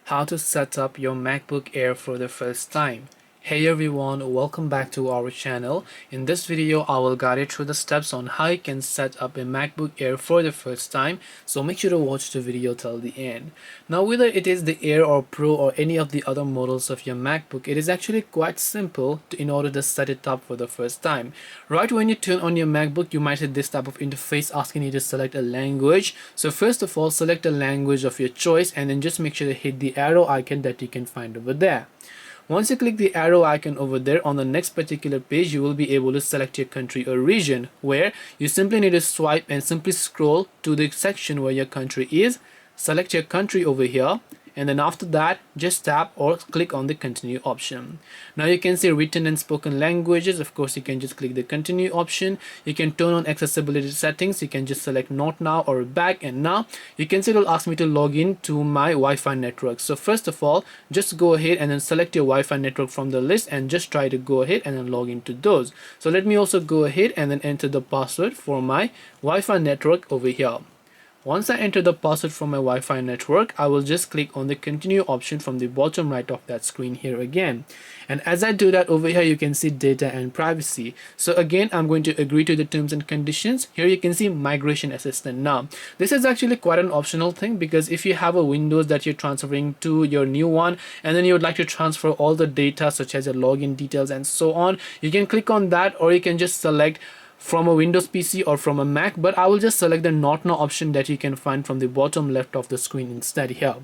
how to set up your MacBook Air for the first time. Hey everyone, welcome back to our channel. In this video, I will guide you through the steps on how you can set up a MacBook Air for the first time, so make sure to watch the video till the end. Now, whether it is the Air or Pro or any of the other models of your MacBook, it is actually quite simple in order to set it up for the first time. Right when you turn on your MacBook, you might hit this type of interface asking you to select a language. So first of all, select a language of your choice and then just make sure to hit the arrow icon that you can find over there. Once you click the arrow icon over there, on the next particular page you will be able to select your country or region, where you simply need to swipe and simply scroll to the section where your country is. Select your country over here, and then after that just tap or click on the continue option. Now you can see written and spoken languages. Of course, you can just click the continue option. You can turn on accessibility settings. You can just select not now or back, and now you can see it will ask me to log in to my Wi-Fi network. So first of all, just go ahead and then select your Wi-Fi network from the list and just try to go ahead and then log into those. So let me also go ahead and then enter the password for my Wi-Fi network over here. Once I enter the password from my Wi-Fi network, I will just click on the continue option from the bottom right of that screen here again. And as I do that, over here you can see data and privacy. So again, I'm going to agree to the terms and conditions. Here you can see migration assistant. Now this is actually quite an optional thing, because if you have a Windows that you're transferring to your new one and then you would like to transfer all the data such as your login details and so on, you can click on that, or you can just select from a Windows PC or from a Mac, but I will just select the not now option that you can find from the bottom left of the screen instead here.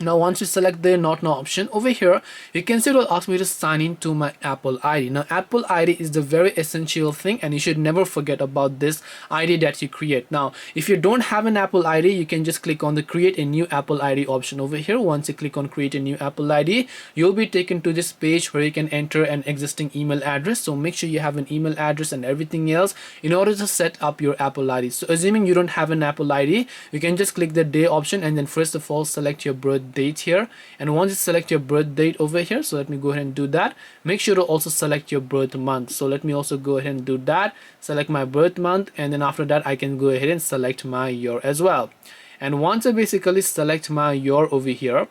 Now once you select the not now option over here, you can see it will ask me to sign in to my Apple ID. Now Apple ID is the very essential thing, and you should never forget about this ID that you create. Now if you don't have an Apple ID, you can just click on the create a new Apple ID option over here. Once you click on create a new Apple ID, you'll be taken to this page where you can enter an existing email address. So make sure you have an email address and everything else in order to set up your Apple ID. So assuming you don't have an Apple ID, you can just click the day option and then first of all select your birth date here. And once you select your birth date over here, so let me go ahead and do that, make sure to also select your birth month. So let me also go ahead and do that, select my birth month, and then after that I can go ahead and select my year as well. And once I basically select my year over here,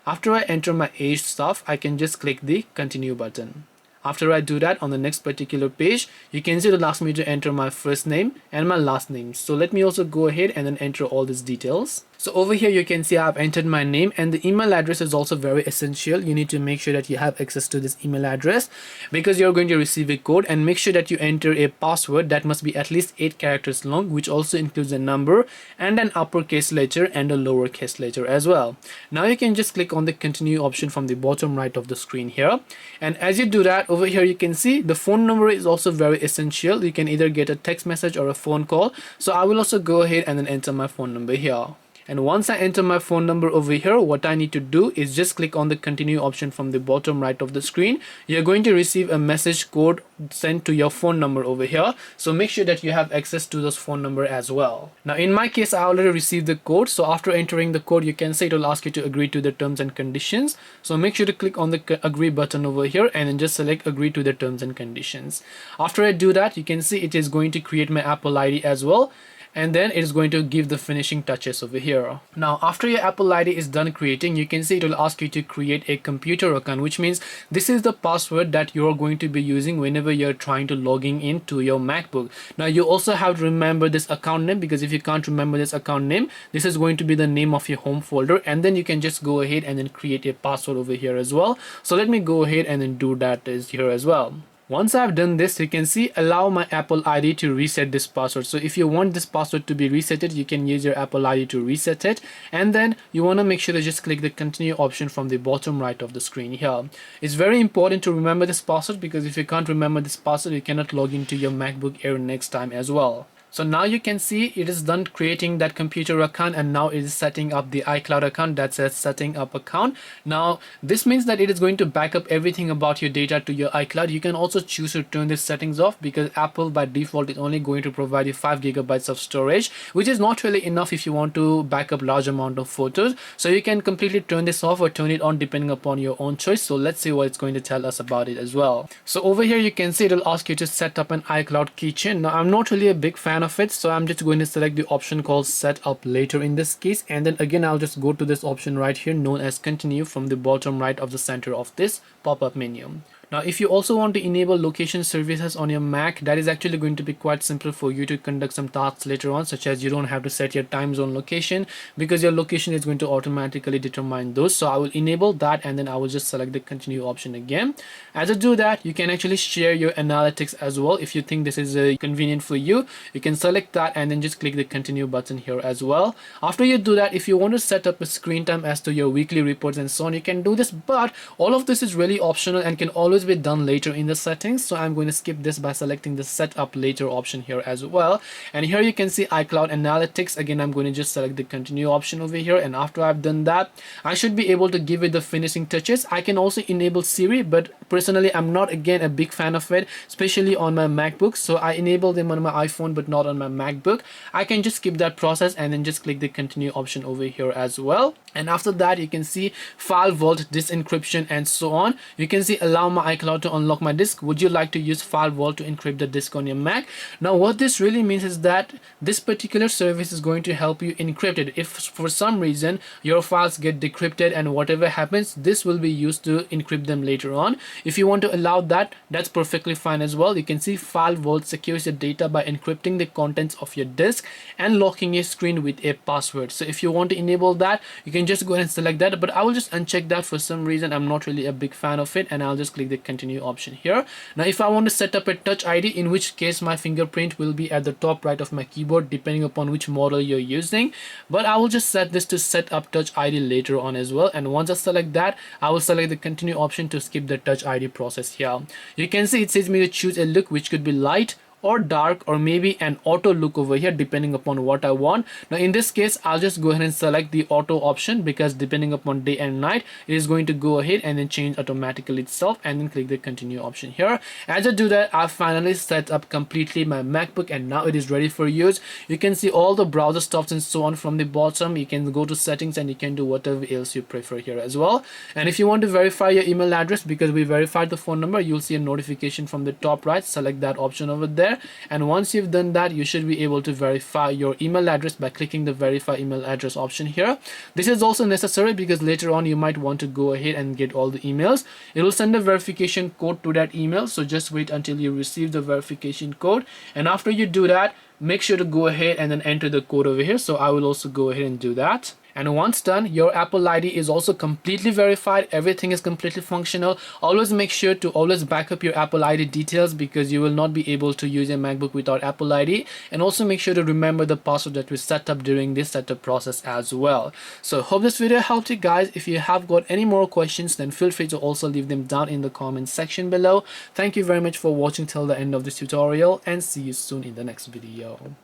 after I enter my age stuff, I can just click the continue button. After I do that, on the next particular page, you can see it will ask me to enter my first name and my last name. So let me also go ahead and then enter all these details. So over here you can see I've entered my name, and the email address is also very essential. You need to make sure that you have access to this email address because you're going to receive a code, and make sure that you enter a password that must be at least 8 characters long, which also includes a number and an uppercase letter and a lowercase letter as well. Now you can just click on the continue option from the bottom right of the screen here, and as you do that, over here you can see the phone number is also very essential. You can either get a text message or a phone call, so I will also go ahead and then enter my phone number here. And once I enter my phone number over here, what I need to do is just click on the continue option from the bottom right of the screen. You're going to receive a message code sent to your phone number over here, so make sure that you have access to this phone number as well. Now in my case, I already received the code, so after entering the code, you can see it will ask you to agree to the terms and conditions. So make sure to click on the agree button over here and then just select agree to the terms and conditions. After I do that, you can see it is going to create my Apple ID as well, and then it is going to give the finishing touches over here. Now after your Apple ID is done creating, you can see it will ask you to create a computer account, which means this is the password that you're going to be using whenever you're trying to logging into your MacBook. Now you also have to remember this account name, because if you can't remember this account name, this is going to be the name of your home folder, and then you can just go ahead and then create a password over here as well. So let me go ahead and then do that here as well. Once I've done this, you can see allow my Apple ID to reset this password. So if you want this password to be resetted, you can use your Apple ID to reset it, and then you want to make sure to just click the continue option from the bottom right of the screen here. It's very important to remember this password, because if you can't remember this password, you cannot log into your MacBook Air next time as well. So now you can see it is done creating that computer account, and now it is setting up the iCloud account that says setting up account. Now this means that it is going to back up everything about your data to your iCloud. You can also choose to turn these settings off, because Apple by default is only going to provide you 5 GB of storage, which is not really enough if you want to back up large amount of photos. So you can completely turn this off or turn it on depending upon your own choice. So let's see what it's going to tell us about it as well. So over here you can see it will ask you to set up an iCloud keychain. Now I'm not really a big fan fan of it, so I'm just going to select the option called set up later in this case, and then again I'll just go to this option right here known as continue from the bottom right of the center of this pop-up menu. Now, if you also want to enable location services on your Mac, that is actually going to be quite simple for you to conduct some tasks later on, such as you don't have to set your time zone location because your location is going to automatically determine those. So I will enable that, and then I will just select the continue option again. As I do that, you can actually share your analytics as well. If you think this is convenient for you, you can select that and then just click the continue button here as well. After you do that, if you want to set up a screen time as to your weekly reports and so on, you can do this, but all of this is really optional and can always be done later in the settings. So I'm going to skip this by selecting the set up later option here as well. And here you can see iCloud analytics. Again, I'm going to just select the continue option over here, and after I've done that, I should be able to give it the finishing touches. I can also enable Siri, but personally I'm not again a big fan of it, especially on my MacBook. So I enable them on my iPhone but not on my MacBook. I can just skip that process and then just click the continue option over here as well. And after that, you can see FileVault, disk encryption, and so on. You can see allow my iCloud to unlock my disk. Would you like to use FileVault to encrypt the disk on your Mac? Now what this really means is that this particular service is going to help you encrypt it. If for some reason your files get decrypted and whatever happens, this will be used to encrypt them later on. If you want to allow that, that's perfectly fine as well. You can see FileVault secures your data by encrypting the contents of your disk and locking your screen with a password. So if you want to enable that, you can just go ahead and select that, but I will just uncheck that. For some reason I'm not really a big fan of it, and I'll just click the continue option here. Now if I want to set up a touch ID, in which case my fingerprint will be at the top right of my keyboard depending upon which model you're using, but I will just set this to set up touch ID later on as well. And once I select that, I will select the continue option to skip the touch ID process here. You can see it says me to choose a look which could be light or dark or maybe an auto look over here depending upon what I want. Now in this case, I'll just go ahead and select the auto option because depending upon day and night, it is going to go ahead and then change automatically itself, and then click the continue option here. As I do that, I've finally set up completely my MacBook and now it is ready for use. You can see all the browser stuffs and so on from the bottom. You can go to settings and you can do whatever else you prefer here as well. And if you want to verify your email address, because we verified the phone number, you'll see a notification from the top right. Select that option over there, and once you've done that, you should be able to verify your email address by clicking the verify email address option here. This is also necessary because later on you might want to go ahead and get all the emails. It will send a verification code to that email, so just wait until you receive the verification code, and after you do that, make sure to go ahead and then enter the code over here. So I will also go ahead and do that. And once done, your Apple ID is also completely verified. Everything is completely functional. Always make sure to always back up your Apple ID details because you will not be able to use a MacBook without Apple ID. And also make sure to remember the password that we set up during this setup process as well. So hope this video helped you guys. If you have got any more questions, then feel free to also leave them down in the comment section below. Thank you very much for watching till the end of this tutorial, and see you soon in the next video.